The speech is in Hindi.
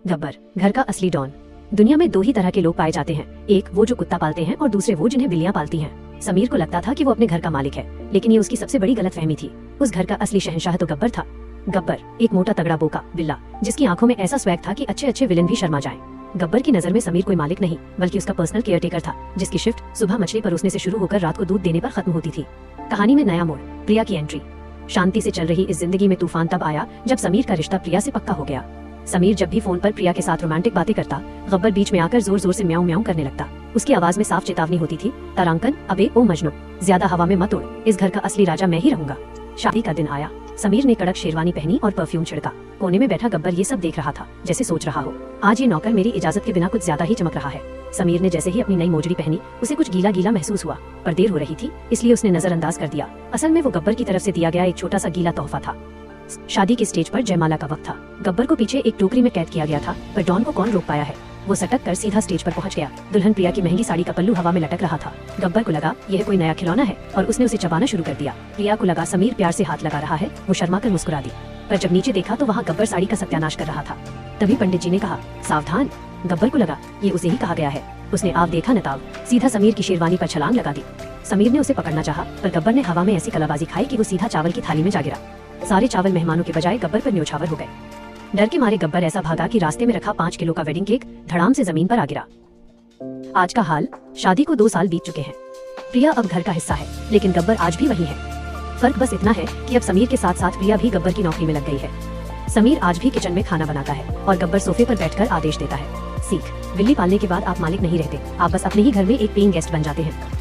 गब्बर, घर का असली डॉन। दुनिया में दो ही तरह के लोग पाए जाते हैं, एक वो जो कुत्ता पालते हैं और दूसरे वो जिन्हें बिल्लियां पालती हैं। समीर को लगता था कि वो अपने घर का मालिक है, लेकिन ये उसकी सबसे बड़ी गलतफहमी थी। उस घर का असली शहंशाह तो गब्बर था। गब्बर एक मोटा तगड़ा बोका बिल्ला, जिसकी आंखों में ऐसा स्वैग था कि अच्छे अच्छे विलेन भी शर्मा जाएं। गब्बर की नजर में समीर कोई मालिक नहीं, बल्कि उसका पर्सनल केयरटेकर था, जिसकी शिफ्ट सुबह मछली परोसने से शुरू होकर रात को दूध देने पर खत्म होती थी। कहानी में नया मोड़, प्रिया की एंट्री। शांति से चल रही इस जिंदगी में तूफान तब आया जब समीर का रिश्ता प्रिया से पक्का हो गया। समीर जब भी फोन पर प्रिया के साथ रोमांटिक बातें करता, गब्बर बीच में आकर जोर जोर से म्याऊं म्याऊं करने लगता। उसकी आवाज में साफ चेतावनी होती थी, तारांकन, अबे ओ मजनू, ज्यादा हवा में मत उड़, इस घर का असली राजा मैं ही रहूंगा। शादी का दिन आया। समीर ने कड़क शेरवानी पहनी और परफ्यूम छिड़का। कोने में बैठा गब्बर ये सब देख रहा था, जैसे सोच रहा हो, आज ये नौकर मेरी इजाजत के बिना कुछ ज्यादा ही चमक रहा है। समीर ने जैसे ही अपनी नई मोजड़ी पहनी, उसे कुछ गीला गीला महसूस हुआ, पर देर हो रही थी, इसलिए उसने नजरअंदाज कर दिया। असल में वो गब्बर की तरफ से दिया गया एक छोटा सा गीला तोहफा था। शादी के स्टेज पर जयमाला का वक्त था। गब्बर को पीछे एक टोकरी में कैद किया गया था, पर डॉन को कौन रोक पाया है। वो सटक कर सीधा स्टेज पर पहुंच गया। दुल्हन प्रिया की महंगी साड़ी का पल्लू हवा में लटक रहा था। गब्बर को लगा यह कोई नया खिलौना है और उसने उसे चबाना शुरू कर दिया। प्रिया को लगा समीर प्यार से हाथ लगा रहा है, वो शर्मा कर मुस्कुरा दी। पर जब नीचे देखा तो वहाँ गब्बर साड़ी का सत्यानाश कर रहा था। तभी पंडित जी ने कहा, सावधान। गब्बर को लगा ये उसे ही कहा गया है। उसने आप देखा नताब, सीधा समीर की शेरवानी पर छलांग लगा दी। समीर ने उसे पकड़ना चाहा, पर गब्बर ने हवा में ऐसी कलाबाजी खाई कि वो सीधा चावल की थाली में जा गिरा। सारे चावल मेहमानों के बजाय गब्बर पर न्योछावर हो गए। डर के मारे गब्बर ऐसा भागा कि रास्ते में रखा 5 किलो का वेडिंग केक धड़ाम से जमीन पर आ गिरा। आज का हाल, शादी को 2 साल बीत चुके हैं। प्रिया अब घर का हिस्सा है, लेकिन गब्बर आज भी वही है। फर्क बस इतना है कि अब समीर के साथ साथ प्रिया भी गब्बर की नौकरी में लग गई है। समीर आज भी किचन में खाना बनाता है और गब्बर सोफे पर बैठकर आदेश देता है। सीख, बिल्ली पालने के बाद आप मालिक नहीं रहते, आप बस अपने ही घर में एक पेइंग गेस्ट बन जाते हैं।